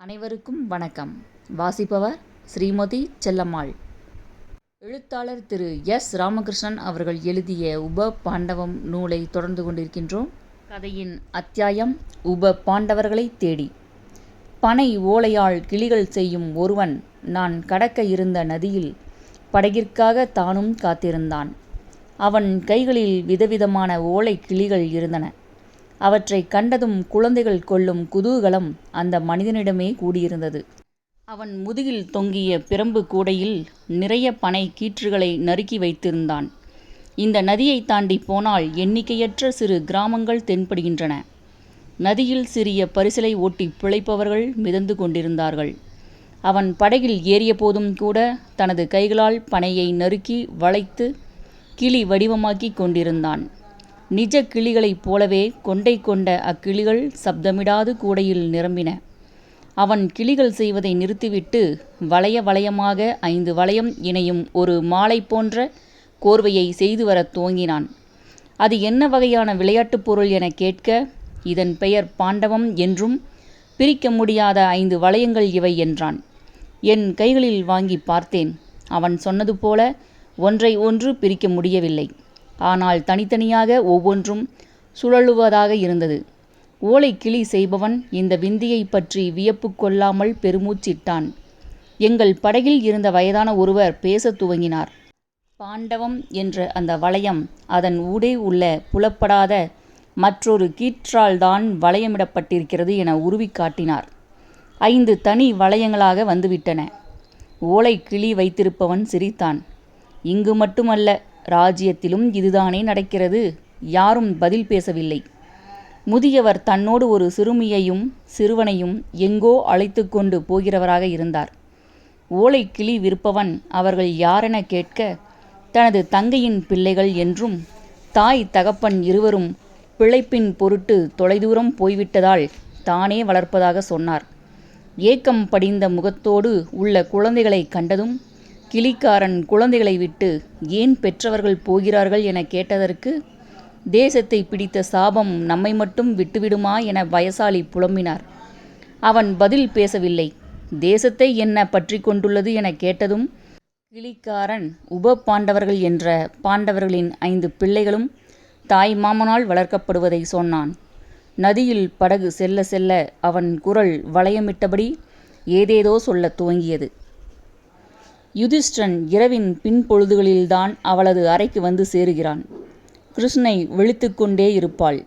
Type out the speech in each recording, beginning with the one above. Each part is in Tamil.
அனைவருக்கும் வணக்கம். வாசிப்பவர் ஸ்ரீமதி செல்லம்மாள். எழுத்தாளர் திரு எஸ். ராமகிருஷ்ணன் அவர்கள் எழுதிய உப பாண்டவம் நூலை தொடர்ந்து கொண்டிருக்கின்றோம். கதையின் அத்தியாயம் உப பாண்டவர்களை தேடி. பனை ஓலையால் கிளிகள் செய்யும் ஒருவன் நான் கடக்க இருந்த நதியில் படகிற்காக தானும் காத்திருந்தான். அவன் கைகளில் விதவிதமான ஓலை கிளிகள் இருந்தன. அவற்றை கண்டதும் குழந்தைகள் கொள்ளும் குதூகலம் அந்த மனிதனிடமே கூடியிருந்தது. அவன் முதுகில் தொங்கிய பிரம்பு கூடையில் நிறைய பனை கீற்றுகளை நறுக்கி வைத்திருந்தான். இந்த நதியை தாண்டி போனால் எண்ணிக்கையற்ற சிறு கிராமங்கள் தென்படுகின்றன. நதியில் சிறிய பரிசலை ஓட்டி பிழைப்பவர்கள் மிதந்து கொண்டிருந்தார்கள். அவன் படகில் ஏறிய போதும் கூட தனது கைகளால் பனையை நறுக்கி வளைத்து கிளி வடிவமாக்கி கொண்டிருந்தான். நிஜ கிளிகளைப் போலவே கொண்டை கொண்ட அக்கிளிகள் சப்தமிடாது கூடையில் நிரம்பின. அவன் கிளிகள் செய்வதை நிறுத்திவிட்டு வளைய வளையமாக 5 வளையம் இணையும் ஒரு மாலை போன்ற கோர்வையை செய்து வரத் துவங்கினான். அது என்ன வகையான விளையாட்டுப் பொருள் என கேட்க, இதன் பெயர் பாண்டவம் என்றும் பிரிக்க முடியாத 5 வளையங்கள் இவை என்றான். என் கைகளில் வாங்கி பார்த்தேன். அவன் சொன்னது போல ஒன்றை ஒன்று பிரிக்க முடியவில்லை. ஆனால் தனித்தனியாக ஒவ்வொன்றும் சுழலுவதாக இருந்தது. ஓலை கிளி செய்பவன் இந்த விந்தியை பற்றி வியப்பு கொள்ளாமல் பெருமூச்சிட்டான். எங்கள் படகில் இருந்த வயதான ஒருவர் பேசத் துவங்கினார். பாண்டவம் என்ற அந்த வளையம் அதன் ஊடே உள்ள புலப்படாத மற்றொரு கீற்றால்தான் வளையமிடப்பட்டிருக்கிறது என உருவி காட்டினார். 5 தனி வளையங்களாக வந்துவிட்டன. ஓலை கிளி வைத்திருப்பவன் சிரித்தான். இங்கு மட்டுமல்ல, ராஜ்யத்திலும் இதுதானே நடக்கிறது. யாரும் பதில் பேசவில்லை. முதியவர் தன்னோடு ஒரு சிறுமியையும் சிறுவனையும் எங்கோ அழைத்து கொண்டு போகிறவராக இருந்தார். ஓலை கிளி விற்பவன் அவர்கள் யாரென கேட்க, தனது தங்கையின் பிள்ளைகள் என்றும் தாய் தகப்பன் இருவரும் பிழைப்பின் பொருட்டு தொலைதூரம் போய்விட்டதால் தானே வளர்ப்பதாக சொன்னார். ஏக்கம் படிந்த முகத்தோடு உள்ள குழந்தைகளை கண்டதும் கிளிக்காரன் குழந்தைகளை விட்டு ஏன் பெற்றவர்கள் போகிறார்கள் என கேட்டதற்கு, தேசத்தை பிடித்த சாபம் நம்மை மட்டும் விட்டுவிடுமா என வயசாளி புலம்பினார். அவன் பதில் பேசவில்லை. தேசத்தை என்ன பற்றி கொண்டுள்ளது என கேட்டதும் கிளிக்காரன் உப பாண்டவர்கள் என்ற பாண்டவர்களின் 5 பிள்ளைகளும் தாய் மாமனால் வளர்க்கப்படுவதை சொன்னான். நதியில் படகு செல்ல செல்ல அவன் குரல் வளையமிட்டபடி ஏதேதோ சொல்லத் துவங்கியது. யுதிஷ்டன் இரவின் பின்பொழுதுகளில்தான் அவளது அறைக்கு வந்து சேருகிறான். கிருஷ்ணை விழித்து கொண்டே இருப்பாள்.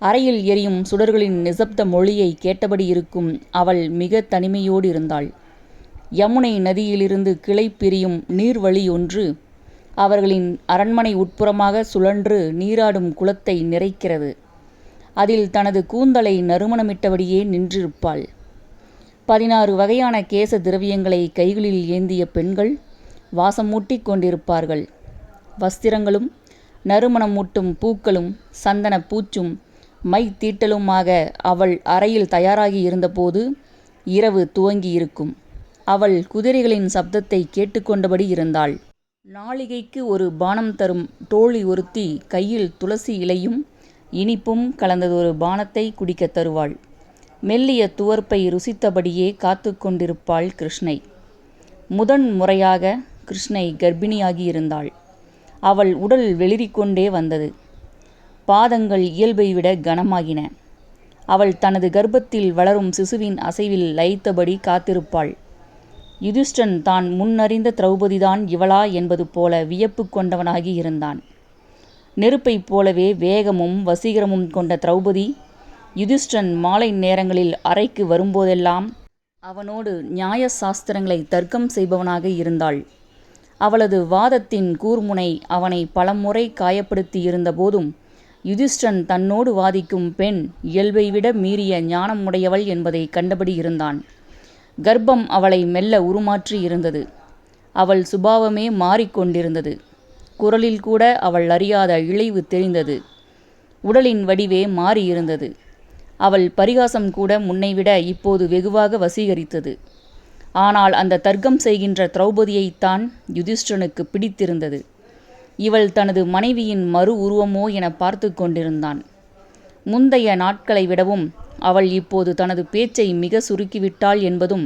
அறையில் எரியும் சுடர்களின் நிசப்த மொழியை கேட்டபடி இருக்கும் அவள் மிக தனிமையோடு இருந்தாள். யமுனை நதியிலிருந்து கிளை பிரியும் நீர்வழி ஒன்று அவர்களின் அரண்மனை உட்புறமாக சுழன்று நீராடும் குளத்தை நிறைக்கிறது. அதில் தனது கூந்தலை நறுமணமிட்டபடியே நின்றிருப்பாள். 16 வகையான கேச திரவியங்களை கைகளில் ஏந்திய பெண்கள் வாசமூட்டி கொண்டிருப்பார்கள். வஸ்திரங்களும் நறுமணமூட்டும் பூக்களும் சந்தன பூச்சும் மை தீட்டலுமாக அவள் அறையில் தயாராகி இருந்தபோது இரவு துவங்கி இருக்கும். அவள் குதிரைகளின் சப்தத்தை கேட்டுக்கொண்டபடி இருந்தாள். நாளிகைக்கு ஒரு பானம் தரும் தோழி ஒருத்தி கையில் துளசி இலையும் இனிப்பும் கலந்ததொரு பானத்தை குடிக்கத் தருவாள். மெல்லிய துவர்ப்பை ருசித்தபடியே காத்து கொண்டிருப்பாள் கிருஷ்ணை. முதன் முறையாக கிருஷ்ணை கர்ப்பிணியாகி இருந்தாள். அவள் உடல் வெளிறிக்கொண்டே வந்தது. பாதங்கள் இயல்பை விட கனமாகின. அவள் தனது கர்ப்பத்தில் வளரும் சிசுவின் அசைவில் லயித்தபடி காத்திருப்பாள். யுதிஷ்டன் தான் முன்னறிந்த திரௌபதிதான் இவளா என்பது போல வியப்பு கொண்டவனாகி இருந்தான். நெருப்பைப் போலவே வேகமும் வசீகரமும் கொண்ட திரௌபதி யுதிஷ்டன் மாலை நேரங்களில் அறைக்கு வரும்போதெல்லாம் அவனோடு நியாய சாஸ்திரங்களை தர்க்கம் செய்பவனாக இருந்தாள். அவளது வாதத்தின் கூர்முனை அவனை பலமுறை காயப்படுத்தி இருந்த போதும் யுதிஷ்டன் தன்னோடு வாதிக்கும் பெண் இயல்பை விட மீறிய ஞானம் உடையவள் என்பதை கண்டபடி இருந்தான். கர்ப்பம் அவளை மெல்ல உருமாற்றி இருந்தது. அவள் சுபாவமே மாறிக்கொண்டிருந்தது. குரலில் கூட அவள் அறியாத இழைவு தெரிந்தது. உடலின் வடிவே மாறியிருந்தது. அவள் பரிகாசம் கூட முன்னைவிட இப்போது வெகுவாக வசீகரித்தது. ஆனால் அந்த தர்க்கம் செய்கின்ற திரௌபதியைத்தான் யுதிஷ்டனுக்கு பிடித்திருந்தது. இவள் தனது மனைவியின் மறு உருவமோ என பார்த்து கொண்டிருந்தான். முந்தைய நாட்களை விடவும் அவள் இப்போது தனது பேச்சை மிக சுருக்கிவிட்டாள் என்பதும்,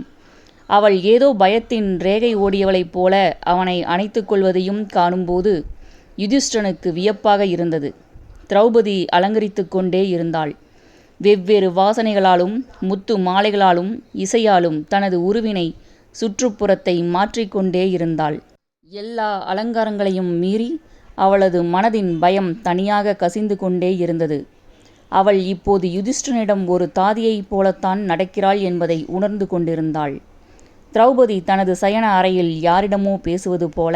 அவள் ஏதோ பயத்தின் ரேகை ஓடியவளைப் போல அவனை அணைத்து கொள்வதையும் காணும்போது யுதிஷ்டனுக்கு வியப்பாக இருந்தது. திரௌபதி அலங்கரித்து கொண்டே இருந்தாள். வெவ்வேறு வாசனைகளாலும் முத்து மாலைகளாலும் இசையாலும் தனது உருவினை சுற்றுப்புறத்தை மாற்றிக்கொண்டே இருந்தாள். எல்லா அலங்காரங்களையும் மீறி அவளது மனதின் பயம் தனியாக கசிந்து கொண்டே இருந்தது. அவள் இப்போது யுதிஷ்டனிடம் ஒரு தாதியைப் போலத்தான் நடக்கிறாள் என்பதை உணர்ந்து கொண்டிருந்தாள். திரௌபதி தனது சயன அறையில் யாரிடமோ பேசுவது போல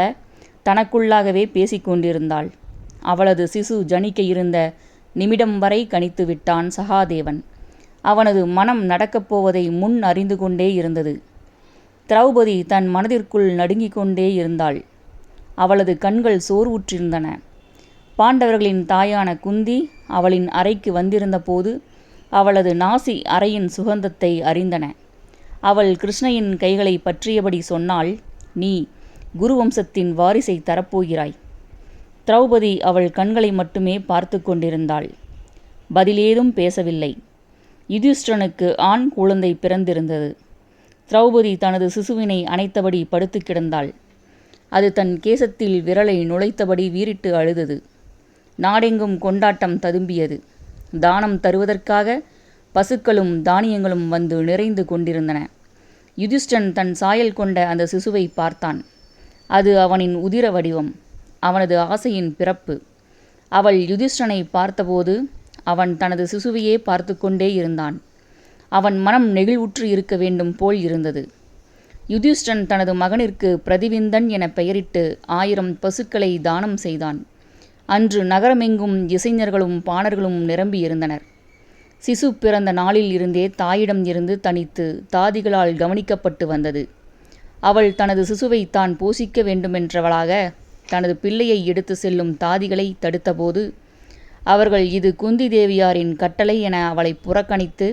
தனக்குள்ளாகவே பேசிக்கொண்டிருந்தாள். அவளது சிசு ஜனிக்க இருந்த நிமிடம் வரை கணித்து விட்டான் சகாதேவன். அவனது மனம் நடக்கப் போவதை முன் அறிந்து கொண்டே இருந்தது. திரௌபதி தன் மனதிற்குள் நடுங்கிக் கொண்டே இருந்தாள். அவளது கண்கள் சோர்வுற்றிருந்தன. பாண்டவர்களின் தாயான குந்தி அவளின் அறைக்கு வந்திருந்த போது அவளது நாசி அறையின் சுகந்தத்தை அறிந்தன. அவள் கிருஷ்ணையின் கைகளை பற்றியபடி சொன்னாள், "நீ குருவம்சத்தின் வாரிசை தரப்போகிறாய்." திரௌபதி அவள் கண்களை மட்டுமே பார்த்து கொண்டிருந்தாள். பதிலேதும் பேசவில்லை. யுதிஷ்டனுக்கு ஆண் குழந்தை பிறந்திருந்தது. திரௌபதி தனது சிசுவினை அணைத்தபடி படுத்து கிடந்தாள். அது தன் கேசத்தில் விரலை நுழைத்தபடி வீறிட்டு அழுதது. நாடெங்கும் கொண்டாட்டம் ததும்பியது. தானம் தருவதற்காக பசுக்களும் தானியங்களும் வந்து நிறைந்து கொண்டிருந்தன. யுதிஷ்டன் தன் சாயல் கொண்ட அந்த சிசுவை பார்த்தான். அது அவனின் உதிர வடிவம், அவனது ஆசையின் பிறப்பு. அவள் யுதிஷ்டனை பார்த்தபோது அவன் தனது சிசுவையே பார்த்து கொண்டே இருந்தான். அவன் மனம் நெகிழ்வுற்று இருக்க வேண்டும் போல் இருந்தது. யுதிஷ்டன் தனது மகனிற்கு பிரதிவிந்தன் என பெயரிட்டு 1000 பசுக்களை தானம் செய்தான். அன்று நகரமெங்கும் இசைஞர்களும் பாணர்களும் நிரம்பியிருந்தனர். சிசு பிறந்த நாளில் இருந்தே தாயிடம் இருந்து தனித்து தாதிகளால் கவனிக்கப்பட்டு வந்தது. அவள் தனது சிசுவை தான் போஷிக்க வேண்டுமென்றவளாக தனது பிள்ளையை எடுத்து செல்லும் தாதிகளை தடுத்தபோது அவர்கள் இது குந்தி தேவியாரின் கட்டளை என அவளை புறக்கணித்து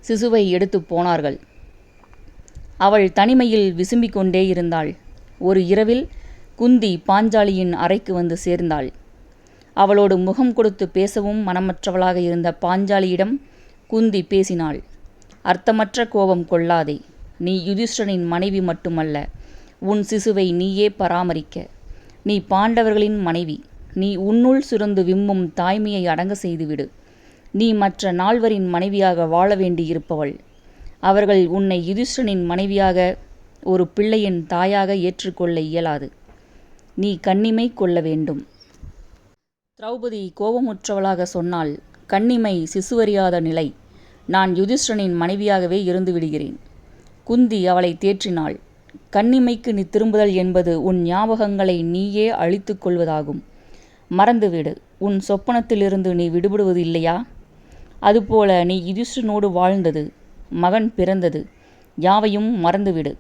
சிசுவை எடுத்து போனார்கள். அவள் தனிமையில் விசும்பிக் கொண்டே இருந்தாள். ஒரு இரவில் குந்தி பாஞ்சாலியின் அறைக்கு வந்து சேர்ந்தாள். அவளோடு முகம் கொடுத்து பேசவும் மனமற்றவளாக இருந்த பாஞ்சாலியிடம் குந்தி பேசினாள். அர்த்தமற்ற கோபம் கொள்ளாதே. நீ யுதிஷ்டனின் மனைவி மட்டுமல்ல, உன் சிசுவை நீயே பராமரிக்க. நீ பாண்டவர்களின் மனைவி. நீ உன்னுள் சுரந்து விம்மும் தாய்மையை அடங்க செய்துவிடு. நீ மற்ற 4வரின் மனைவியாக வாழ வேண்டியிருப்பவள். அவர்கள் உன்னை யுதிஷ்டனின் மனைவியாக, ஒரு பிள்ளையின் தாயாக ஏற்றுக்கொள்ள இயலாது. நீ கன்னிமை கொள்ள வேண்டும். திரௌபதி கோபமுற்றவளாக சொன்னாள், கன்னிமை சிசுவறியாத நிலை. நான் யுதிஷ்டனின் மனைவியாகவே இருந்து விடுகிறேன். குந்தி அவளை தேற்றினாள். கன்னிமைக்கு நீ திரும்புதல் என்பது உன் ஞாபகங்களை நீயே அழித்து கொள்வதாகும். மறந்துவிடு. உன் சொப்பனத்திலிருந்து நீ விடுபடுவது இல்லையா? அதுபோல நீ யுதிஷ்டனோடு வாழ்ந்தது, மகன் பிறந்தது, யாவையும் மறந்துவிடு.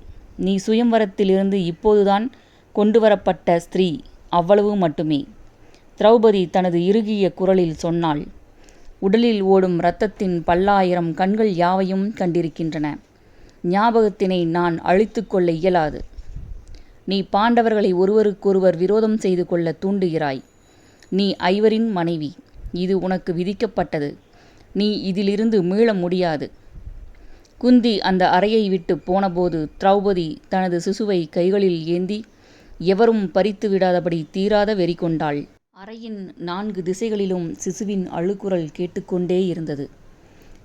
நீ சுயம்வரத்திலிருந்து இப்போதுதான் கொண்டு வரப்பட்ட ஸ்திரீ, அவ்வளவு மட்டுமே. திரௌபதி தனது இறுகிய குரலில் சொன்னாள். உடலில் ஓடும் இரத்தத்தின் 10,000 கண்கள் யாவையும் கண்டிருக்கின்றன. ஞாபகத்தினை நான் அழித்து கொள்ள இயலாது. நீ பாண்டவர்களை ஒருவருக்கொருவர் விரோதம் செய்து கொள்ள தூண்டுகிறாய். நீ 5வரின் மனைவி. இது உனக்கு விதிக்கப்பட்டது. நீ இதிலிருந்து மீள முடியாது. குந்தி அந்த அறையை விட்டு போனபோது திரௌபதி தனது சிசுவை கைகளில் ஏந்தி எவரும் பறித்து விடாதபடி தீராத வெறி கொண்டாள். அறையின் 4 திசைகளிலும் சிசுவின் அழுகுரல் கேட்டுக்கொண்டே இருந்தது.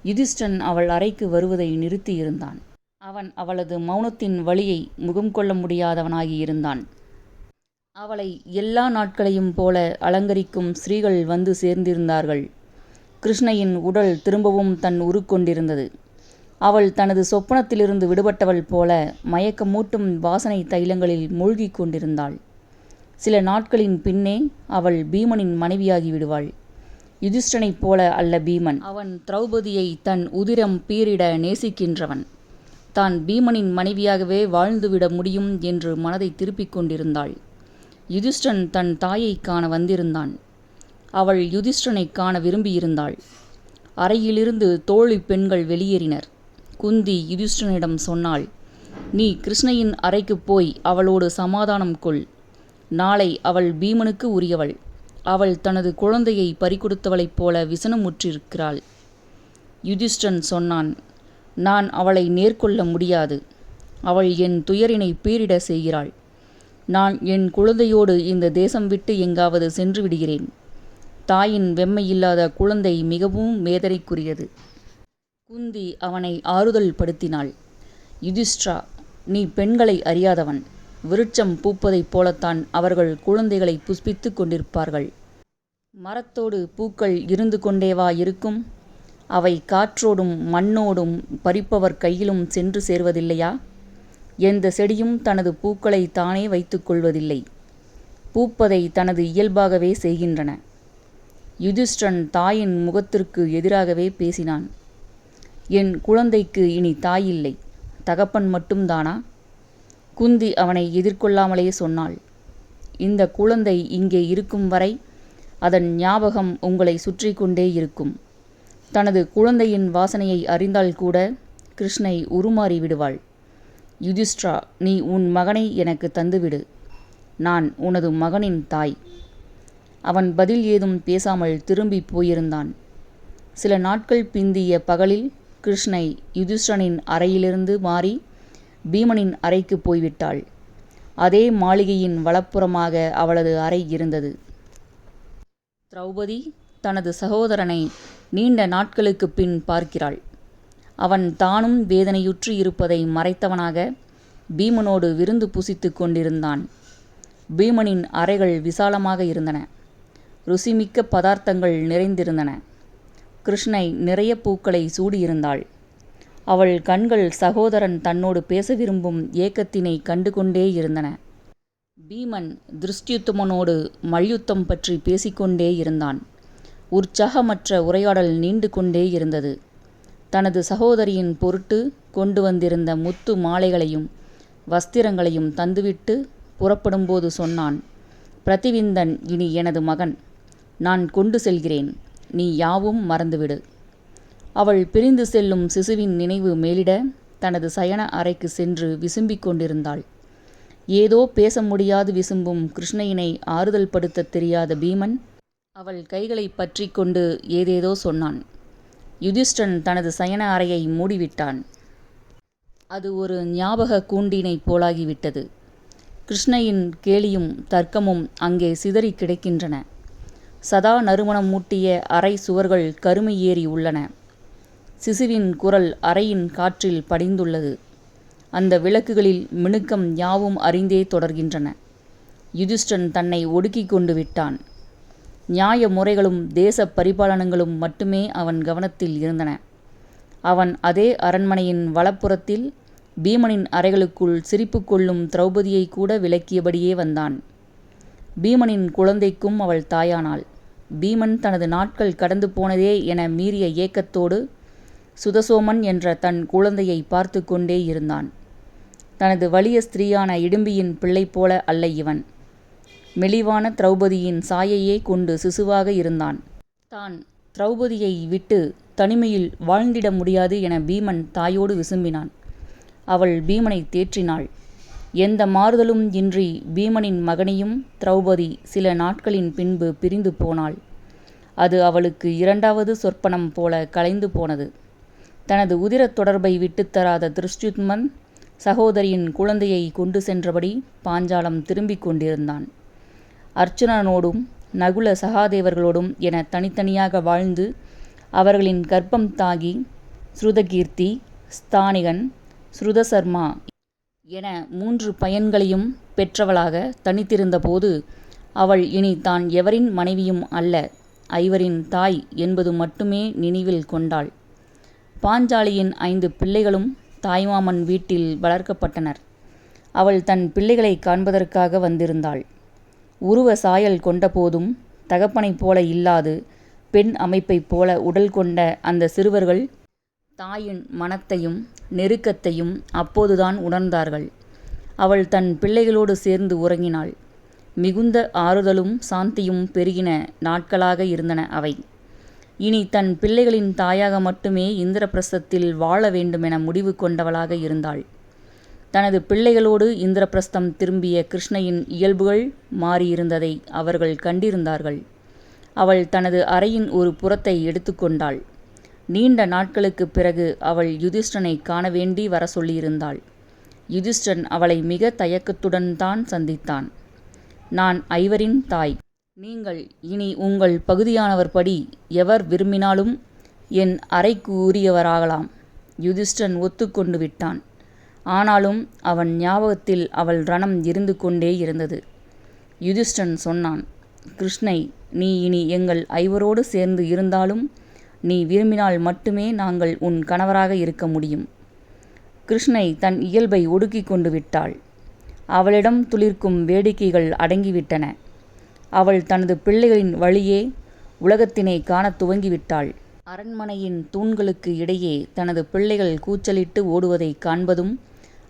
யுதிஷ்டன் அவள் அறைக்கு வருவதை நிறுத்தியிருந்தான். அவன் அவளது மௌனத்தின் வலியை முகம் கொள்ள முடியாதவனாகியிருந்தான். அவளை எல்லா நாட்களையும் போல அலங்கரிக்கும் ஸ்திரீகள் வந்து சேர்ந்திருந்தார்கள். கிருஷ்ணையின் உடல் திரும்பவும் தன் உருக்கொண்டிருந்தது. அவள் தனது சொப்பனத்திலிருந்து விடுபட்டவள் போல மயக்கமூட்டும் வாசனை தைலங்களில் மூழ்கிக் கொண்டிருந்தாள். சில நாட்களின் பின்னே அவள் பீமனின் மனைவியாகி விடுவாள். யுதிஷ்டனைப் போல அல்ல பீமன். அவன் திரௌபதியை தன் உதிரம் பீரிட நேசிக்கின்றவன். தான் பீமனின் மனைவியாகவே வாழ்ந்துவிட முடியும் என்று மனதை திருப்பிக் கொண்டிருந்தாள். யுதிஷ்டன் தன் தாயை காண வந்திருந்தான். அவள் யுதிஷ்டனை காண விரும்பியிருந்தாள். அறையிலிருந்து தோழி பெண்கள் வெளியேறினர். குந்தி யுதிஷ்டனிடம் சொன்னாள், நீ கிருஷ்ணையின் அறைக்கு போய் அவளோடு சமாதானம் கொள். நாளை அவள் பீமனுக்கு உரியவள். அவள் தனது குழந்தையை பறிகொடுத்தவளைப் போல விசனமுற்றிருக்கிறாள். யுதிஷ்டன் சொன்னான், நான் அவளை நேர்கொள்ள முடியாது. அவள் என் துயரினை பீறிட செய்கிறாள். நான் என் குழந்தையோடு இந்த தேசம் விட்டு எங்காவது சென்று விடுகிறேன். தாயின் வெம்மையில்லாத குழந்தை மிகவும் வேதனைக்குரியது. குந்தி அவனை ஆறுதல் படுத்தினாள். யுதிஷ்டிரா, நீ பெண்களை அறியாதவன். விருட்சம் பூப்பதைப் போலத்தான் அவர்கள் குழந்தைகளை புஷ்பித்து கொண்டிருப்பார்கள். மரத்தோடு பூக்கள் இருந்து கொண்டேவா இருக்கும்? அவை காற்றோடும் மண்ணோடும் பறிப்பவர் கையிலும் சென்று சேர்வதில்லையா? எந்த செடியும் தனது பூக்களை தானே வைத்துக் கொள்வதில்லை. பூப்பதை தனது இயல்பாகவே செய்கின்றன. யுதிஷ்டன் தாயின் முகத்திற்கு எதிராகவே பேசினான். என் குழந்தைக்கு இனி தாயில்லை, தகப்பன் மட்டும்தானா? குந்தி அவனை எதிர்கொள்ளாமலே சொன்னாள், இந்த குழந்தை இங்கே இருக்கும் வரை அதன் ஞாபகம் உங்களை சுற்றி கொண்டே இருக்கும். தனது குழந்தையின் வாசனையை அறிந்தால் கூட கிருஷ்ணை உருமாறி விடுவாள். யுதிஷ்டிரா, நீ உன் மகனை எனக்கு தந்துவிடு. நான் உனது மகனின் தாய். அவன் பதில் ஏதும் பேசாமல் திரும்பி போயிருந்தான். சில நாட்கள் பிந்திய பகலில் கிருஷ்ணை யுதிஷ்டனின் அறையிலிருந்து மாறி பீமனின் அறைக்கு போய்விட்டாள். அதே மாளிகையின் வலப்புறமாக அவளது அறை இருந்தது. திரௌபதி தனது சகோதரனை நீண்ட நாட்களுக்கு பின் பார்க்கிறாள். அவன் தானும் வேதனையுற்று இருப்பதை மறைத்தவனாக பீமனோடு விருந்து புசித்து கொண்டிருந்தான். பீமனின் அறைகள் விசாலமாக இருந்தன. ருசிமிக்க பதார்த்தங்கள் நிறைந்திருந்தன. கிருஷ்ணை நிறைய பூக்களை சூடியிருந்தாள். அவள் கண்கள் சகோதரன் தன்னோடு பேச விரும்பும் ஏக்கத்தினை கண்டு கொண்டே இருந்தன. பீமன் திருஷ்டியுத்தமனோடு மல்யுத்தம் பற்றி பேசிக்கொண்டே இருந்தான். உற்சாகமற்ற உரையாடல் நீண்டு கொண்டே இருந்தது. தனது சகோதரியின் பொருட்டு கொண்டு வந்திருந்த முத்து மாலைகளையும் வஸ்திரங்களையும் தந்துவிட்டு புறப்படும்போது சொன்னான், பிரதிவிந்தன் இனி எனது மகன். நான் கொண்டு செல்கிறேன். நீ யாவும் மறந்துவிடு. அவள் பிரிந்து செல்லும் சிசுவின் நினைவு மேலிட தனது சயன அறைக்கு சென்று விசும்பிக் கொண்டிருந்தாள். ஏதோ பேச முடியாது விசும்பும் கிருஷ்ணையினை ஆறுதல் படுத்த தெரியாத பீமன் அவள் கைகளை பற்றி கொண்டு ஏதேதோ சொன்னான். யுதிஷ்டன் தனது சயன அறையை மூடிவிட்டான். அது ஒரு ஞாபக கூண்டினைப் போலாகிவிட்டது. கிருஷ்ணையின் கேலியும் தர்க்கமும் அங்கே சிதறி கிடக்கின்றன. சதா நறுமணம் மூட்டிய அறை சுவர்கள் கருமை ஏறி உள்ளன. சிசுவின் குரல் அறையின் காற்றில் படிந்துள்ளது. அந்த விளக்குகளில் மினுக்கம் யாவும் அறிந்தே தொடர்கின்றன. யுதிஷ்டன் தன்னை ஒடுக்கி கொண்டு விட்டான். நியாய முறைகளும் தேச பரிபாலனங்களும் மட்டுமே அவன் கவனத்தில் இருந்தன. அவன் அதே அரண்மனையின் வலப்புறத்தில் பீமனின் அறைகளுக்குள் சிரிப்பு கொள்ளும் திரௌபதியை கூட விலக்கியபடியே வந்தான். பீமனின் குழந்தைக்கும் அவள் தாயானாள். பீமன் தனது நாட்கள் கடந்து போனதே என மீறிய ஏக்கத்தோடு சுதசோமன் என்ற தன் குழந்தையை பார்த்து கொண்டே இருந்தான். தனது வலிய ஸ்திரீயான இடும்பியின் பிள்ளை போல அல்ல இவன். மெலிவான திரௌபதியின் சாயையே கொண்டு சிசுவாக இருந்தான். தான் திரௌபதியை விட்டு தனிமையில் வாழ்ந்திட முடியாது என பீமன் தாயோடு விசும்பினான். அவள் பீமனை தேற்றினாள். எந்த மாறுதலும் இன்றி பீமனின் மகனையும் திரௌபதி சில நாட்களின் பின்பு பிரிந்து போனாள். அது அவளுக்கு இரண்டாவது சொற்பனம் போல கலைந்து போனது. தனது உதிரத் தொடர்பை விட்டுத்தராத திருஷ்டியுத்மன் சகோதரியின் குழந்தையை கொண்டு சென்றபடி பாஞ்சாலம் திரும்பிக் கொண்டிருந்தான். அர்ச்சுனனோடும் நகுல சகாதேவர்களோடும் என தனித்தனியாக வாழ்ந்து அவர்களின் கர்ப்பம் தாகி ஸ்ருதகீர்த்தி, ஸ்தானிகன், ஸ்ருதசர்மா என 3 பையன்களையும் பெற்றவளாக தனித்திருந்தபோது அவள் இனி தான் எவரின் மனைவியும் அல்ல, ஐவரின் தாய் என்பது மட்டுமே நினைவில் கொண்டாள். பாஞ்சாலியின் 5 பிள்ளைகளும் தாய்மாமன் வீட்டில் வளர்க்கப்பட்டனர். அவள் தன் பிள்ளைகளை காண்பதற்காக வந்திருந்தாள். உருவ சாயல் கொண்ட போதும் தகப்பனைப் போல இல்லாது பெண் அமைப்பைப் போல உடல் கொண்ட அந்த சிறுவர்கள் தாயின் மனத்தையும் நெருக்கத்தையும் அப்போதுதான் உணர்ந்தார்கள். அவள் தன் பிள்ளைகளோடு சேர்ந்து உறங்கினாள். மிகுந்த ஆறுதலும் சாந்தியும் பெருகின நாட்களாக இருந்தன அவை. இனி தன் பிள்ளைகளின் தாயாக மட்டுமே இந்திரபிரஸ்தத்தில் வாழ வேண்டுமென முடிவு கொண்டவளாக இருந்தாள். தனது பிள்ளைகளோடு இந்திரபிரஸ்தம் திரும்பிய கிருஷ்ணையின் இயல்புகள் மாறியிருந்ததை அவர்கள் கண்டிருந்தார்கள். அவள் தனது அறையின் ஒரு புறத்தை எடுத்துக்கொண்டாள். நீண்ட நாட்களுக்குப் பிறகு அவள் யுதிஷ்டனை காண வேண்டி வர சொல்லியிருந்தாள். யுதிஷ்டன் அவளை மிக தயக்கத்துடன் தான் சந்தித்தான். நான் ஐவரின் தாய். நீங்கள் இனி உங்கள் பகுதியானவர் படி எவர் விரும்பினாலும் என் அறைக்கு உரியவராகலாம். யுதிஷ்டன் ஒத்துக்கொண்டு விட்டான். ஆனாலும் அவன் ஞாபகத்தில் அவள் ரணம் இருந்து கொண்டே இருந்தது. யுதிஷ்டன் சொன்னான், கிருஷ்ணை, நீ இனி எங்கள் ஐவரோடு சேர்ந்து இருந்தாலும் நீ விரும்பினால் மட்டுமே நாங்கள் உன் கணவராக இருக்க முடியும். கிருஷ்ணை தன் இயல்பை ஒடுக்கி கொண்டு விட்டாள். அவளிடம் துளிர்க்கும் வேடிக்கைகள் அடங்கிவிட்டன. அவள் தனது பிள்ளைகளின் வழியே உலகத்தினை காணத் துவங்கிவிட்டாள். அரண்மனையின் தூண்களுக்கு இடையே தனது பிள்ளைகள் கூச்சலிட்டு ஓடுவதை காண்பதும்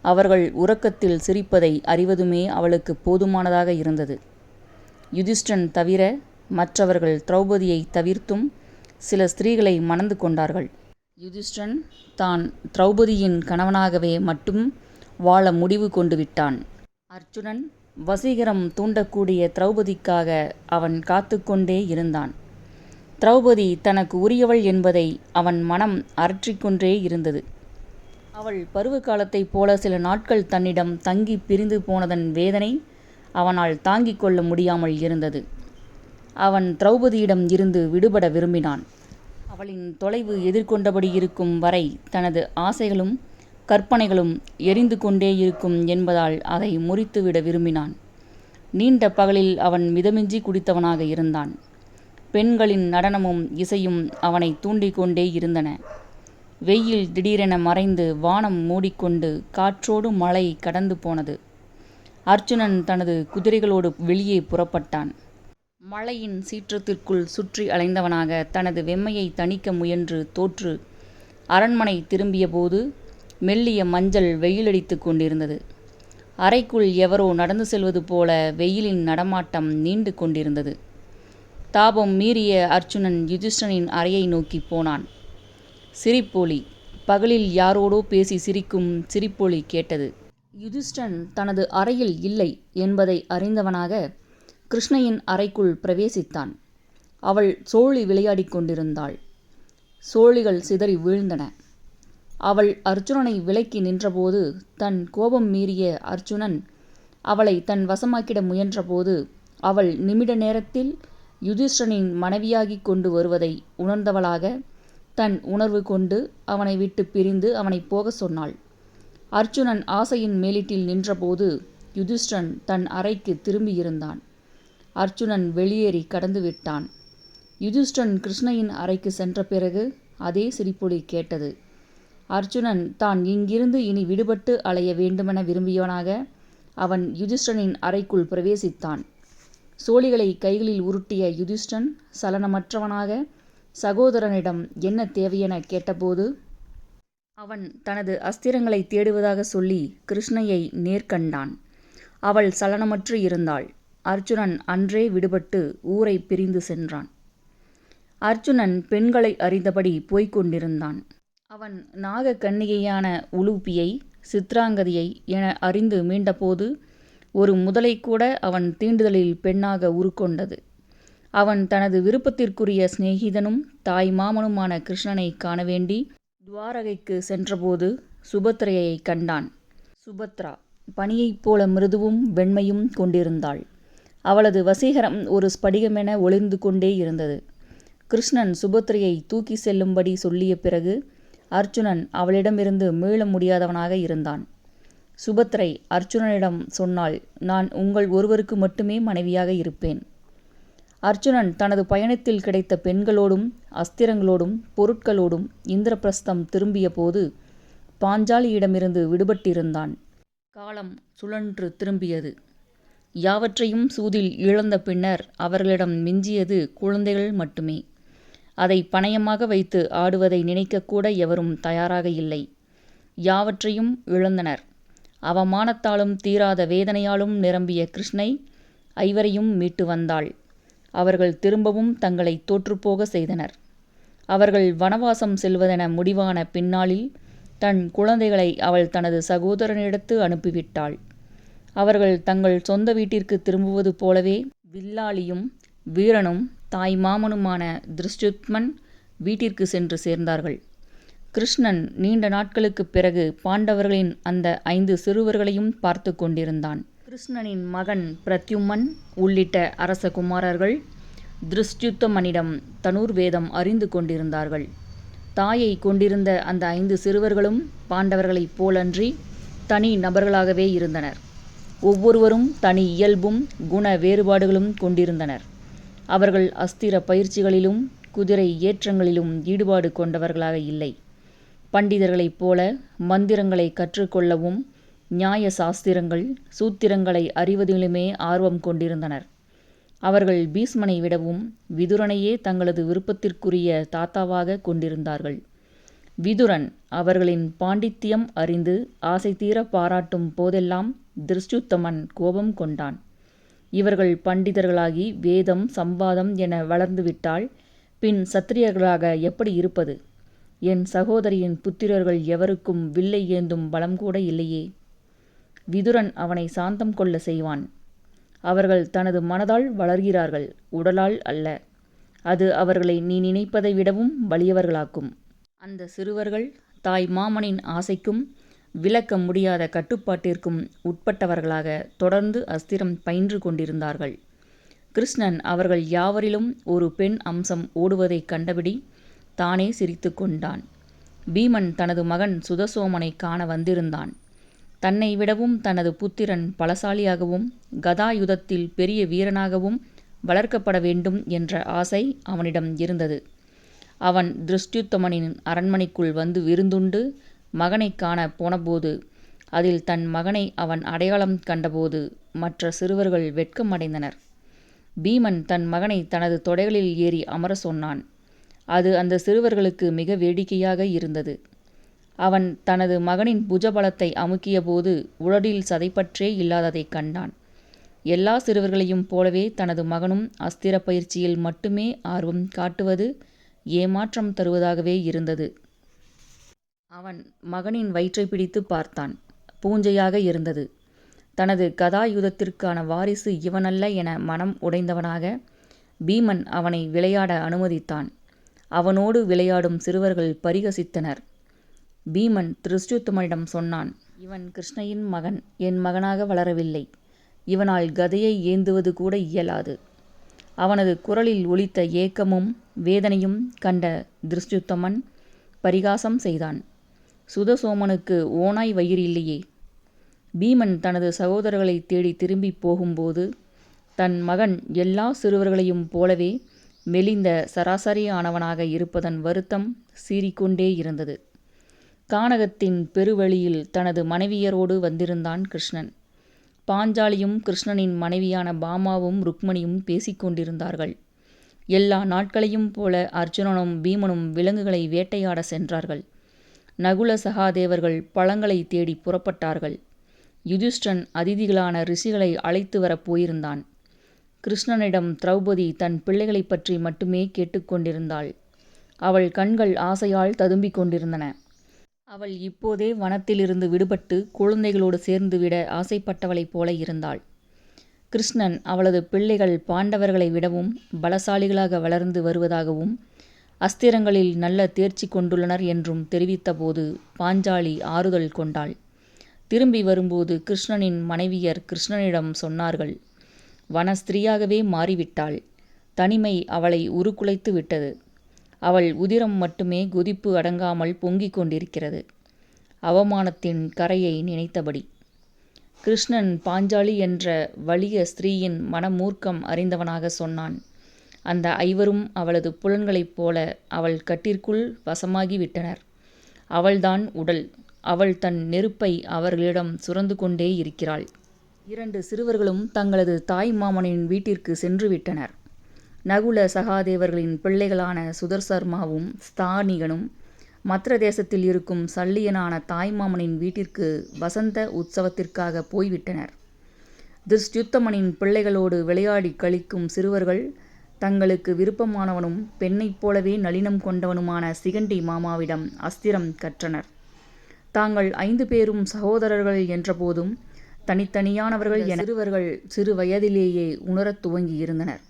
அவர்கள் உறக்கத்தில் சிரிப்பதை அறிவதுமே அவளுக்கு போதுமானதாக இருந்தது. யுதிஷ்டன் தவிர மற்றவர்கள் திரௌபதியை தவிர்த்தும் சில ஸ்திரீகளை மணந்து கொண்டார்கள். யுதிஷ்டன் தான் திரௌபதியின் கணவனாகவே மட்டும் வாழ முடிவு கொண்டு விட்டான். அர்ச்சுனன் வசீகரம் தூண்டக்கூடிய திரௌபதிக்காக அவன் காத்து கொண்டே இருந்தான். திரௌபதி தனக்கு உரியவள் என்பதை அவன் மனம் அரற்றிக்கொண்டே இருந்தது. அவள் பருவ காலத்தைப் போல சில நாட்கள் தன்னிடம் தங்கி பிரிந்து போனதன் வேதனை அவனால் தாங்கிக் கொள்ள முடியாமல் இருந்தது. அவன் திரௌபதியிடம் இருந்து விடுபட விரும்பினான். அவளின் தொலைவு எதிர்கொண்டபடி இருக்கும் வரை தனது ஆசைகளும் கற்பனைகளும் எரிந்து கொண்டே இருக்கும் என்பதால் அதை முறித்துவிட விரும்பினான். நீண்ட பகலில் அவன் மிதமின்றி குடித்தவனாக இருந்தான். பெண்களின் நடனமும் இசையும் அவனை தூண்டிக்கொண்டே இருந்தன. வெயில் திடீரென மறைந்து வானம் மூடிக்கொண்டு காற்றோடு மழை கடந்து போனது. அர்ச்சுனன் தனது குதிரைகளோடு வெளியே புறப்பட்டான். மழையின் சீற்றத்திற்குள் சுற்றி அலைந்தவனாக தனது வெம்மையை தணிக்க முயன்று தோற்று அரண்மனை திரும்பிய போது மெல்லிய மஞ்சள் வெயிலடித்து கொண்டிருந்தது. அறைக்குள் எவரோ நடந்து செல்வது போல வெயிலின் நடமாட்டம் நீண்டு கொண்டிருந்தது. தாபம் மீறிய அர்ச்சுனன் யுதிஷ்டனின் அறையை நோக்கி போனான். சிரிப்பொலி, பகலில் யாரோடோ பேசி சிரிக்கும் சிரிப்பொலி கேட்டது. யுதிஷ்டன் தனது அறையில் இல்லை என்பதை அறிந்தவனாக கிருஷ்ணையின் அறைக்குள் பிரவேசித்தான். அவள் சோழி விளையாடிக் கொண்டிருந்தாள். சோழிகள் சிதறி வீழ்ந்தன. அவள் அர்ச்சுனனை விலக்கி நின்றபோது தன் கோபம் மீறிய அர்ச்சுனன் அவளை தன் வசமாக்கிட முயன்றபோது அவள் நிமிட நேரத்தில் யுதிஷ்டனின் மனைவியாகி கொண்டு வருவதை உணர்ந்தவளாக தன் உணர்வு கொண்டு அவனை விட்டு பிரிந்து அவனை போக சொன்னாள். அர்ச்சுனன் ஆசையின் மேலிட்டில் நின்றபோது யுதிஷ்டன் தன் அறைக்கு திரும்பியிருந்தான். அர்ச்சுனன் வெளியேறி கடந்து விட்டான். யுதிஷ்டன் கிருஷ்ணையின் அறைக்கு சென்ற பிறகு அதே சிரிப்பொலி கேட்டது. அர்ச்சுனன் தான் இங்கிருந்து இனி விடுபட்டு அலைய வேண்டுமென விரும்பியவனாக அவன் யுதிஷ்டனின் அறைக்குள் பிரவேசித்தான். சோழிகளை கைகளில் உருட்டிய யுதிஷ்டன் சலனமற்றவனாக சகோதரனிடம் என்ன தேவையென கேட்டபோது அவன் தனது அஸ்திரங்களை தேடுவதாக சொல்லி கிருஷ்ணையை நேர்கண்டான். அவள் சலனமற்று இருந்தாள். அர்ச்சுனன் அன்றே விடுபட்டு ஊரை பிரிந்து சென்றான். அர்ச்சுனன் பெண்களை அறிந்தபடி போய்க் கொண்டிருந்தான். அவன் நாக கன்னிகையான உலூப்பியை சித்ராங்கதியை என அறிந்து மீண்டபோது ஒரு முதலை கூட அவன் தீண்டுதலில் பெண்ணாக உருக்கொண்டது. அவன் தனது விருப்பத்திற்குரிய சிநேகிதனும் தாய் மாமனுமான கிருஷ்ணனை காண வேண்டி துவாரகைக்கு சென்றபோது சுபத்திரையை கண்டான். சுபத்ரா பனியைப் போல மிருதுவும் வெண்மையும் கொண்டிருந்தாள். அவளது வசீகரம் ஒரு ஸ்படிகமென ஒளிர்ந்து கொண்டே இருந்தது. கிருஷ்ணன் சுபத்திரையை தூக்கி செல்லும்படி சொல்லிய பிறகு அர்ச்சுனன் அவளிடமிருந்து மீள முடியாதவனாக இருந்தான். சுபத்திரை அர்ச்சுனனிடம் சொன்னாள், நான் உங்கள் ஒருவருக்கு மட்டுமே மனைவியாக இருப்பேன். அர்ச்சுனன் தனது பயணத்தில் கிடைத்த பெண்களோடும் அஸ்திரங்களோடும் பொருட்களோடும் இந்திரபிரஸ்தம் திரும்பிய போது பாஞ்சாலியிடமிருந்து விடுபட்டிருந்தான். காலம் சுழன்று திரும்பியது. யாவற்றையும் சூதில் இழந்த பின்னர் அவர்களிடம் மிஞ்சியது குழந்தைகள் மட்டுமே. அதை பணயமாக வைத்து ஆடுவதை நினைக்கக்கூட எவரும் தயாராக இல்லை. யாவற்றையும் இழந்தனர். அவமானத்தாலும் தீராத வேதனையாலும் நிரம்பிய கிருஷ்ணை ஐவரையும் மீட்டு வந்தாள். அவர்கள் திரும்பவும் தங்களை தோற்றுப்போக செய்தனர். அவர்கள் வனவாசம் செல்வதென முடிவான பின்னாளில் தன் குழந்தைகளை அவள் தனது சகோதரனிடத்து அனுப்பிவிட்டாள். அவர்கள் தங்கள் சொந்த வீட்டிற்கு திரும்புவது போலவே வில்லாளியும் வீரனும் தாய் மாமனுமான திருஷ்டுத்மன் வீட்டிற்கு சென்று சேர்ந்தார்கள். கிருஷ்ணன் நீண்ட நாட்களுக்குப் பிறகு பாண்டவர்களின் அந்த 5 சிறுவர்களையும் பார்த்து கொண்டிருந்தான். கிருஷ்ணனின் மகன் பிரத்யும்மன் உள்ளிட்ட அரச குமாரர்கள் திருஷ்யுத்தமனிடம் தனுர்வேதம் அறிந்து கொண்டிருந்தார்கள். தாயை கொண்டிருந்த அந்த 5 சிறுவர்களும் பாண்டவர்களைப் போலன்றி தனி நபர்களாகவே இருந்தனர். ஒவ்வொருவரும் தனி இயல்பும் குண வேறுபாடுகளும் கொண்டிருந்தனர். அவர்கள் அஸ்திர பயிற்சிகளிலும் குதிரை ஏற்றங்களிலும் ஈடுபாடு கொண்டவர்களாக இல்லை. பண்டிதர்களைப் போல மந்திரங்களை கற்றுக்கொள்ளவும் நியாய சாஸ்திரங்கள் சூத்திரங்களை அறிவதிலுமே ஆர்வம் கொண்டிருந்தனர். அவர்கள் பீஷ்மனை விடவும் விதுரனையே தங்களது விருப்பத்திற்குரிய தாத்தாவாக கொண்டிருந்தார்கள். விதுரன் அவர்களின் பாண்டித்தியம் அறிந்து ஆசை தீர பாராட்டும் போதெல்லாம் திருஷ்யுத்தமன் கோபம் கொண்டான். இவர்கள் பண்டிதர்களாகி வேதம் சம்பாதம் என வளர்ந்துவிட்டால் பின் சத்திரியர்களாக எப்படி இருப்பது? என் சகோதரியின் புத்திரர்கள் எவருக்கும் வில்லை ஏந்தும் பலம் கூட இல்லையே. விதுரன் அவனை சாந்தம் கொள்ள செய்வான். அவர்கள் தனது மனதால் வளர்கிறார்கள், உடலால் அல்ல. அது அவர்களை நீ நினைப்பதை விடவும் வலியவர்களாக்கும். அந்த சிறுவர்கள் தாய் மாமனின் ஆசைக்கும் விலக்க முடியாத கட்டுப்பாட்டிற்கும் உட்பட்டவர்களாக தொடர்ந்து அஸ்திரம் பயின்று கொண்டிருந்தார்கள். கிருஷ்ணன் அவர்கள் யாவரிலும் ஒரு பெண் அம்சம் ஓடுவதைக் கண்டபடி தானே சிரித்து கொண்டான். பீமன் தனது மகன் சுதசோமனை காண வந்திருந்தான். தன்னை விடவும் தனது புத்திரன் பலசாலியாகவும் கதாயுதத்தில் பெரிய வீரனாகவும் வளர்க்கப்பட வேண்டும் என்ற ஆசை அவனிடம் இருந்தது. அவன் திருஷ்யுத்தமனின் அரண்மனைக்குள் வந்து விருந்துண்டு மகனை காண போனபோது அதில் தன் மகனை அவன் அடையாளம் கண்டபோது மற்ற சிறுவர்கள் வெட்கமடைந்தனர். பீமன் தன் மகனை தனது தொடைகளில் ஏறி அமர சொன்னான். அது அந்த சிறுவர்களுக்கு மிக வேடிக்கையாக இருந்தது. அவன் தனது மகனின் புஜபலத்தை அமுக்கியபோது உடலில் சதைப்பற்றே இல்லாததைக் கண்டான். எல்லா சிறுவர்களையும் போலவே தனது மகனும் அஸ்திர பயிற்சியில் மட்டுமே ஆர்வம் காட்டுவது ஏமாற்றம் தருவதாகவே இருந்தது. அவன் மகனின் வயிற்றை பிடித்து பார்த்தான். பூஞ்சையாக இருந்தது. தனது கதாயுதத்திற்கான வாரிசு இவனல்ல என மனம் உடைந்தவனாக பீமன் அவனை விளையாட அனுமதித்தான். அவனோடு விளையாடும் சிறுவர்கள் பரிகசித்தனர். பீமன் திருஷ்யுத்தமனிடம் சொன்னான், இவன் கிருஷ்ணனின் மகன், என் மகனாக வளரவில்லை. இவனால் கதையை ஏந்துவது கூட இயலாது. அவனது குரலில் ஒலித்த ஏக்கமும் வேதனையும் கண்ட திருஷ்யுத்தமன் பரிகாசம் செய்தான். சுதசோமனுக்கு ஓநாய் வயிறு இல்லையே. பீமன் தனது சகோதரர்களை தேடி திரும்பி போகும்போது தன் மகன் எல்லா சிறுவர்களையும் போலவே மெலிந்த சராசரியானவனாக இருப்பதன் வருத்தம் சீறிக்கொண்டே இருந்தது. கானகத்தின் பெருவழியில் தனது மனைவியரோடு வந்திருந்தான் கிருஷ்ணன். பாஞ்சாலியும் கிருஷ்ணனின் மனைவியான பாமாவும் ருக்மணியும் பேசிக்கொண்டிருந்தார்கள். எல்லா நாட்களையும் போல அர்ஜுனனும் பீமனும் விலங்குகளை வேட்டையாட சென்றார்கள். நகுல சகாதேவர்கள் பழங்களை தேடி புறப்பட்டார்கள். யுதிஷ்டன் அதிதிகளான ரிஷிகளை அழைத்து வரப் போயிருந்தான். கிருஷ்ணனிடம் திரௌபதி தன் பிள்ளைகளைப் பற்றி மட்டுமே கேட்டுக்கொண்டிருந்தாள். அவள் கண்கள் ஆசையால் ததும்பிக் கொண்டிருந்தன. அவள் இப்போதே வனத்திலிருந்து விடுபட்டு குழந்தைகளோடு சேர்ந்துவிட ஆசைப்பட்டவளைப் போல இருந்தாள். கிருஷ்ணன் அவளது பிள்ளைகள் பாண்டவர்களை விடவும் பலசாலிகளாக வளர்ந்து வருவதாகவும் அஸ்திரங்களில் நல்ல தேர்ச்சி கொண்டுள்ளனர் என்றும் தெரிவித்தபோது பாஞ்சாலி ஆறுதல் கொண்டாள். திரும்பி வரும்போது கிருஷ்ணனின் மனைவியர் கிருஷ்ணனிடம் சொன்னார்கள், வனஸ்திரீயாகவே மாறிவிட்டாள். தனிமை அவளை உருக்குலைத்து விட்டது. அவள் உதிரம் மட்டுமே கொதிப்பு அடங்காமல் பொங்கிக் கொண்டிருக்கிறது. அவமானத்தின் கரையை நினைத்தபடி. கிருஷ்ணன் பாஞ்சாலி என்ற வலிய ஸ்திரீயின் மனமூர்க்கம் அறிந்தவனாக சொன்னான். அந்த 5வரும் அவளது புலன்களைப் போல அவள் கட்டிற்குள் வசமாகிவிட்டனர். அவள்தான் உடல். அவள் தன் நெருப்பை அவர்களிடம் சுரந்து கொண்டே இருக்கிறாள். 2 சிறுவர்களும் தங்களது தாய் மாமனின் வீட்டிற்கு சென்று விட்டனர். நகுல சகாதேவர்களின் பிள்ளைகளான சுதர்சர்மாவும் ஸ்தானிகனும் மற்ற தேசத்தில் இருக்கும் சல்லியனான தாய்மாமனின் வீட்டிற்கு வசந்த உற்சவத்திற்காக போய்விட்டனர். திருஷ்யுத்தமனின் பிள்ளைகளோடு விளையாடி கழிக்கும் சிறுவர்கள் தங்களுக்கு விருப்பமானவனும் பெண்ணைப் போலவே நளினம் கொண்டவனுமான சிகண்டி மாமாவிடம் அஸ்திரம் கற்றனர். தாங்கள் 5 பேரும் சகோதரர்கள் என்றபோதும் தனித்தனியானவர்கள் என சிறுவர்கள் சிறு வயதிலேயே உணரத் துவங்கியிருந்தனர்.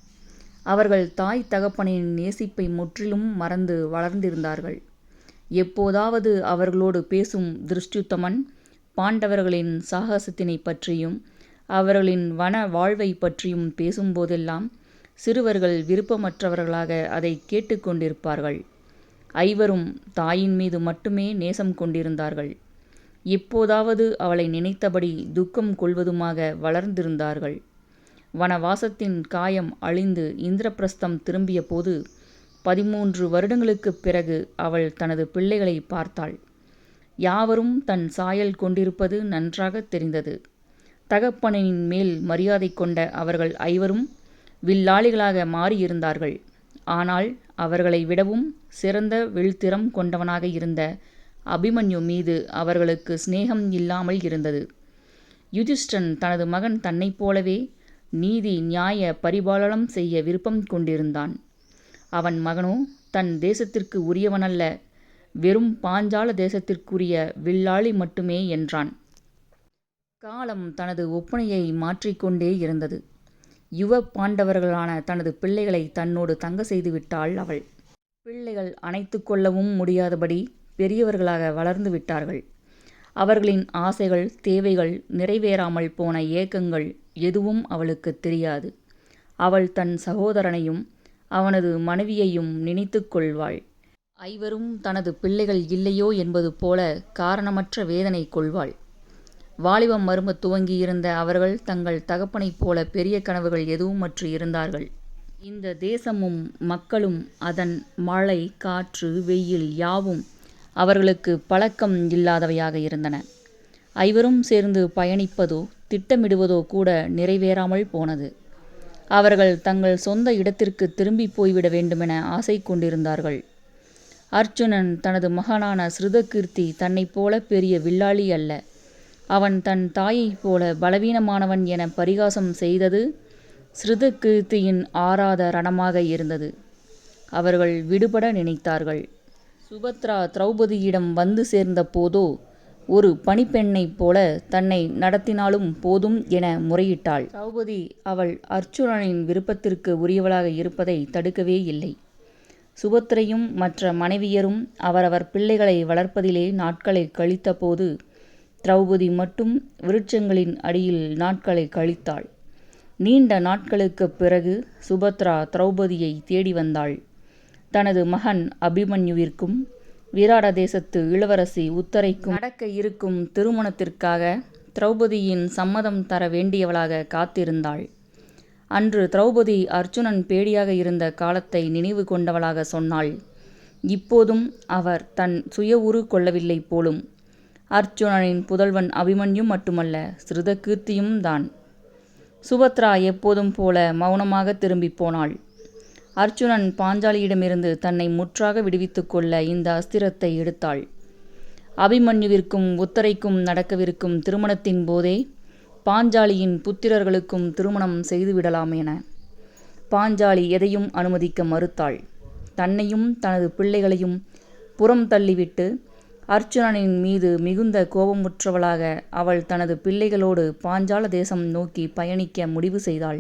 அவர்கள் தாய் தகப்பனின் நேசிப்பை முற்றிலும் மறந்து வளர்ந்திருந்தார்கள். எப்போதாவது அவர்களோடு பேசும் திருஷ்டுத்தமன் பாண்டவர்களின் சாகசத்தினை பற்றியும் அவர்களின் வன வாழ்வை பற்றியும் பேசும்போதெல்லாம் சிறுவர்கள் விருப்பமற்றவர்களாக அதை கேட்டுக்கொண்டிருப்பார்கள். ஐவரும் தாயின் மீது மட்டுமே நேசம் கொண்டிருந்தார்கள். எப்போதாவது அவளை நினைத்தபடி துக்கம் கொள்வதுமாக வளர்ந்திருந்தார்கள். வனவாசத்தின் காயம் அழிந்து இந்திரபிரஸ்தம் திரும்பிய போது 13 வருடங்களுக்குப் பிறகு அவள் தனது பிள்ளைகளை பார்த்தாள். யாவரும் தன் சாயல் கொண்டிருப்பது நன்றாக தெரிந்தது. தகப்பனின் மேல் மரியாதை கொண்ட அவர்கள் ஐவரும் வில்லாளிகளாக மாறியிருந்தார்கள். ஆனால் அவர்களை விடவும் சிறந்த வில்திறம் கொண்டவனாக இருந்த அபிமன்யு மீது அவர்களுக்கு சிநேகம் இல்லாமல் இருந்தது. யுதிஷ்டன் தனது மகன் தன்னைப் போலவே நீதி நியாய பரிபாலனம் செய்ய விருப்பம் கொண்டிருந்தான். அவன் மகனோ தன் தேசத்திற்கு உரியவனல்ல, வெறும் பாஞ்சால தேசத்திற்குரிய வில்லாளி மட்டுமே என்றான். காலம் தனது ஒப்பனையை மாற்றிக்கொண்டே இருந்தது. யுவ பாண்டவர்களான தனது பிள்ளைகளை தன்னோடு தங்க செய்துவிட்டாள் அவள். பிள்ளைகள் அணைத்து கொள்ளவும் முடியாதபடி பெரியவர்களாக வளர்ந்து விட்டார்கள். அவர்களின் ஆசைகள் தேவைகள் நிறைவேறாமல் போன ஏக்கங்கள் எதுவும் அவளுக்கு தெரியாது. அவள் தன் சகோதரனையும் அவனது மனைவியையும் நினைத்து கொள்வாள். ஐவரும் தனது பிள்ளைகள் இல்லையோ என்பது போல காரணமற்ற வேதனை கொள்வாள். வாலிபம் மரும துவங்கியிருந்த அவர்கள் தங்கள் தகப்பனைப் போல பெரிய கனவுகள் எதுவுமற்று இருந்தார்கள். இந்த தேசமும் மக்களும் அதன் மழை காற்று வெயில் யாவும் அவர்களுக்கு பழக்கம் இல்லாதவையாக இருந்தன. ஐவரும் சேர்ந்து பயணிப்பதோ திட்டமிடுவதோ கூட நிறைவேறாமல் போனது. அவர்கள் தங்கள் சொந்த இடத்திற்கு திரும்பி போய்விட வேண்டுமென ஆசை கொண்டிருந்தார்கள். அர்ஜுனன் தனது மகனான சிருதகீர்த்தி தன்னைப் போல பெரிய வில்லாளி அல்ல, அவன் தன் தாயைப் போல பலவீனமானவன் என பரிகாசம் செய்தது சிருதகீர்த்தியின் ஆறாத ரணமாக இருந்தது. அவர்கள் விடுபட நினைத்தார்கள். சுபத்ரா திரௌபதியிடம் வந்து சேர்ந்த போதோ ஒரு பணிப்பெண்ணைப் போல தன்னை நடத்தினாலும் போதும் என முறையிட்டாள். திரௌபதி அவள் அர்ஜுனனின் விருப்பத்திற்கு உரியவளாக இருப்பதை தடுக்கவே இல்லை. சுபத்திரையும் மற்ற மனைவியரும் அவரவர் பிள்ளைகளை வளர்ப்பதிலே நாட்களை கழித்த போது திரௌபதி மட்டும் விருட்சங்களின் அடியில் நாட்களை கழித்தாள். நீண்ட நாட்களுக்குப் பிறகு சுபத்ரா திரௌபதியை தேடி வந்தாள். தனது மகன் அபிமன்யுவிற்கும் விராட தேசத்து இளவரசி உத்தரைக்கும் நடக்க இருக்கும் திருமணத்திற்காக திரௌபதியின் சம்மதம் தர வேண்டியவளாக காத்திருந்தாள். அன்று திரௌபதி அர்ஜுனன் பேடியாக இருந்த காலத்தை நினைவு கொண்டவளாக சொன்னாள். இப்போதும் அவர் தன் சுய உரு கொள்ளவில்லை போலும். அர்ஜுனனின் புதல்வன் அபிமன்யு மட்டுமல்ல, சிருதகீர்த்தியும் தான். சுபத்ரா எப்போதும் போல மௌனமாக திரும்பி போனாள். அர்ஜுனன் பாஞ்சாலியிடமிருந்து தன்னை முற்றாக விடுவித்துக் கொள்ள இந்த அஸ்திரத்தை எடுத்தாள். அபிமன்யுவிற்கும் உத்தரைக்கும் நடக்கவிருக்கும் திருமணத்தின் போதே பாஞ்சாலியின் புத்திரர்களுக்கும் திருமணம் செய்துவிடலாம் என. பாஞ்சாலி எதையும் அனுமதிக்க மறுத்தாள். தன்னையும் தனது பிள்ளைகளையும் புறம் தள்ளிவிட்டு அர்ஜுனனின் மீது மிகுந்த கோபமுற்றவளாக அவள் தனது பிள்ளைகளோடு பாஞ்சால தேசம் நோக்கி பயணிக்க முடிவு செய்தாள்.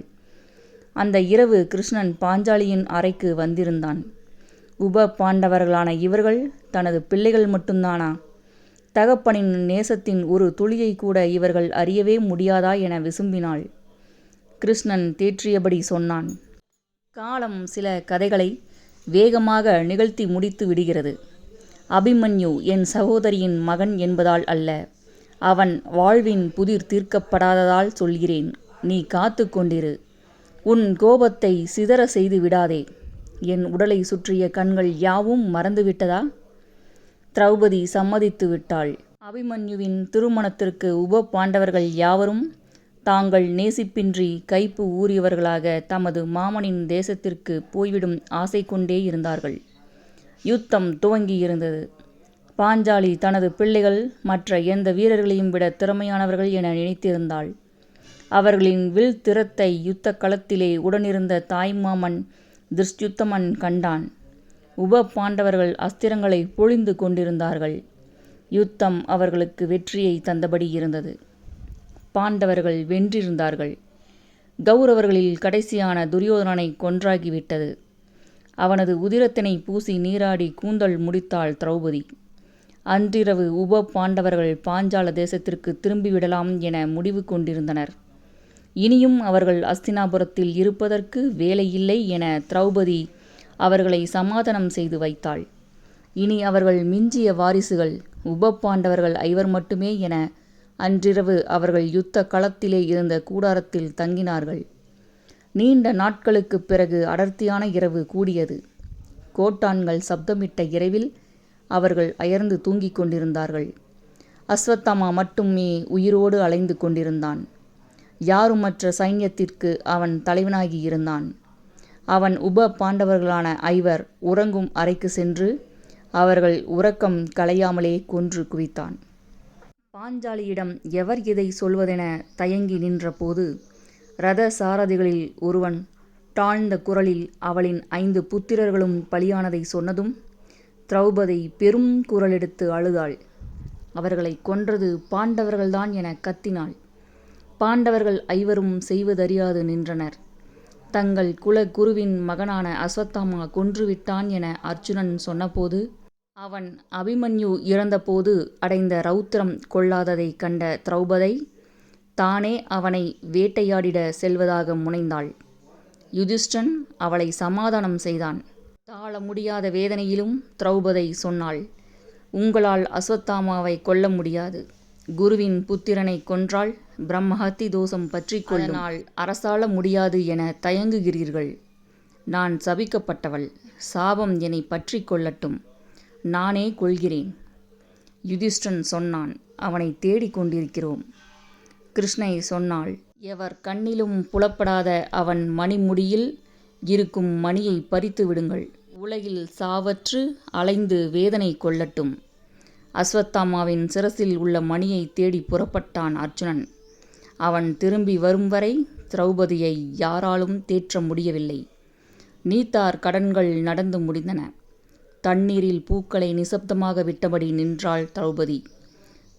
அந்த இரவு கிருஷ்ணன் பாஞ்சாலியின் அறைக்கு வந்திருந்தான். உப பாண்டவர்களான இவர்கள் தனது பிள்ளைகள் மட்டும்தானா? தகப்பனின் நேசத்தின் ஒரு துளியை கூட இவர்கள் அறியவே முடியாதா என விசும்பினாள். கிருஷ்ணன் தேற்றியபடி சொன்னான். காலம் சில கதைகளை வேகமாக நிகழ்த்தி முடித்து விடுகிறது. அபிமன்யு என் சகோதரியின் மகன் என்பதால் அல்ல, அவன் வாழ்வின் புதிர் தீர்க்கப்படாததால் சொல்கிறேன். நீ காத்து கொண்டிரு. உன் கோபத்தை சிதற செய்து விடாதே. என் உடலை சுற்றிய கண்கள் யாவும் மறந்துவிட்டதா? திரௌபதி சம்மதித்து விட்டாள். அபிமன்யுவின் திருமணத்திற்கு உப பாண்டவர்கள் யாவரும் தாங்கள் நேசிப்பின்றி கைப்பு ஊறியவர்களாக தமது மாமனின் தேசத்திற்கு போய்விடும் ஆசை கொண்டே இருந்தார்கள். யுத்தம் துவங்கியிருந்தது. பாஞ்சாலி தனது பிள்ளைகள் மற்ற எந்த வீரர்களையும் விட திறமையானவர்கள் என நினைத்திருந்தாள். அவர்களின் வில் திறத்தை யுத்த களத்திலே உடனிருந்த தாய்மாமன் திருஷ்யுத்தமன் கண்டான். உப பாண்டவர்கள் அஸ்திரங்களை பொழிந்து கொண்டிருந்தார்கள். யுத்தம் அவர்களுக்கு வெற்றியை தந்தபடி இருந்தது. பாண்டவர்கள் வென்றிருந்தார்கள். கௌரவர்களில் கடைசியான துரியோதனனை கொன்றாகிவிட்டது. அவனது உதிரத்தினை பூசி நீராடி கூந்தல் முடித்தாள் திரௌபதி. அன்றிரவு உப பாண்டவர்கள் பாஞ்சால தேசத்திற்கு திரும்பிவிடலாம் என முடிவு கொண்டிருந்தனர். இனியும் அவர்கள் அஸ்தினாபுரத்தில் இருப்பதற்கு வேலையில்லை என திரௌபதி அவர்களை சமாதானம் செய்து வைத்தாள். இனி அவர்கள் மிஞ்சிய வாரிசுகள் உப பாண்டவர்கள் 5 மட்டுமே என அன்றிரவு அவர்கள் யுத்த களத்திலே இருந்த கூடாரத்தில் தங்கினார்கள். நீண்ட நாட்களுக்குப் பிறகு அடர்த்தியான இரவு கூடியது. கோட்டான்கள் சப்தமிட்ட இரவில் அவர்கள் அயர்ந்து தூங்கிக் கொண்டிருந்தார்கள். அஸ்வத்தாமா மட்டுமே உயிரோடு அலைந்து கொண்டிருந்தான். யாருமற்ற சைன்யத்திற்கு அவன் தலைவனாகி இருந்தான். அவன் உப பாண்டவர்களான 5 உறங்கும் அறைக்கு சென்று அவர்கள் உறக்கம் கலையாமலே கொன்று குவித்தான். பாஞ்சாலியிடம் எவர் இதை சொல்வதென தயங்கி நின்றபோது இரத சாரதிகளில் ஒருவன் தாழ்ந்த குரலில் அவளின் 5 புத்திரர்களும் பலியானதை சொன்னதும் திரௌபதி பெரும் குரலெடுத்து அழுதாள். அவர்களை கொன்றது பாண்டவர்கள்தான் என கத்தினாள். பாண்டவர்கள் 5 செய்வதறியாது நின்றனர். தங்கள் குல குருவின் மகனான அஸ்வத்தாமா கொன்றுவிட்டான் என அர்ஜுனன் சொன்னபோது, அவன் அபிமன்யு இறந்தபோது அடைந்த ரௌத்திரம் கொள்ளாததை கண்ட திரௌபதி தானே அவனை வேட்டையாடிட செல்வதாக முனைந்தாள். யுதிஷ்டன் அவளை சமாதானம் செய்தான். தாழ முடியாத வேதனையிலும் திரௌபதி சொன்னாள், உங்களால் அஸ்வத்தாமாவை கொல்ல முடியாது. குருவின் புத்திரனை கொன்றால் பிரம்மஹத்தி தோஷம் பற்றி கொள்ளால் அரசாள முடியாது என தயங்குகிறீர்கள். நான் சபிக்கப்பட்டவள். சாபம் என்னை பற்றி கொள்ளட்டும். நானே கொள்கிறேன். யுதிஷ்டன் சொன்னான், அவனை தேடிக் கொண்டிருக்கிறோம். கிருஷ்ணை சொன்னாள், எவர் கண்ணிலும் புலப்படாத அவன் மணிமுடியில் இருக்கும் மணியை பறித்து விடுங்கள். உலகில் சாவற்று அலைந்து வேதனை கொள்ளட்டும். அஸ்வத்தாமாவின் சிரசில் உள்ள மணியை தேடி புறப்பட்டான் அர்ஜுனன். அவன் திரும்பி வரும் வரை திரௌபதியை யாராலும் தேற்ற முடியவில்லை. நீத்தார் கடன்கள் நடந்து முடிந்தன. தண்ணீரில் பூக்களை நிசப்தமாக விட்டபடி நின்றாள் திரௌபதி.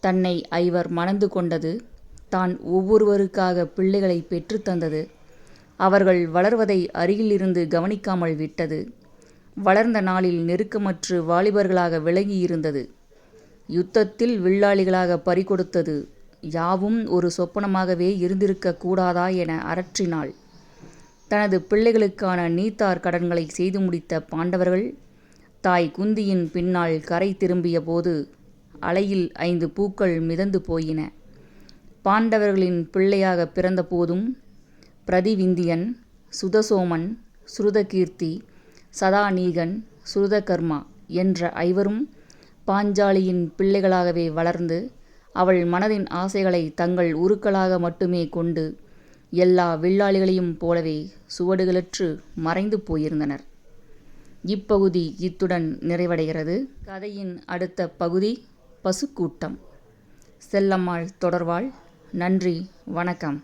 தன்னை 5 மணந்து கொண்டது, தான் ஒவ்வொருவருக்காக பிள்ளைகளை பெற்றுத்தந்தது, அவர்கள் வளர்வதை அருகிலிருந்து கவனிக்காமல் விட்டது, வளர்ந்த நாளில் நெருக்கமற்று வாலிபர்களாக விலகியிருந்தது, யுத்தத்தில் வில்லாளிகளாக பறிகொடுத்தது யாவும் ஒரு சொப்பனமாகவே இருந்திருக்க கூடாதா என அரற்றினாள். தனது பிள்ளைகளுக்கான நீத்தார் கடன்களை செய்து முடித்த பாண்டவர்கள் தாய் குந்தியின் பின்னால் கரை திரும்பிய போது அலையில் 5 பூக்கள் மிதந்து போயின. பாண்டவர்களின் பிள்ளையாக பிறந்த போதும் பிரதிவிந்தியன், சுதசோமன், ஸ்ருதகீர்த்தி, சதாநீகன், ஸ்ருதகர்மா என்ற 5 பாஞ்சாலியின் பிள்ளைகளாகவே வளர்ந்து அவள் மனதின் ஆசைகளை தங்கள் உருக்களாக மட்டுமே கொண்டு எல்லா வில்லாளிகளையும் போலவே சுவடுகளற்று மறைந்து போயிருந்தனர். இப்பகுதி இத்துடன் நிறைவடைகிறது. கதையின் அடுத்த பகுதி பசுக்கூட்டம். செல்லம்மாள் தொடர்வாள். நன்றி, வணக்கம்.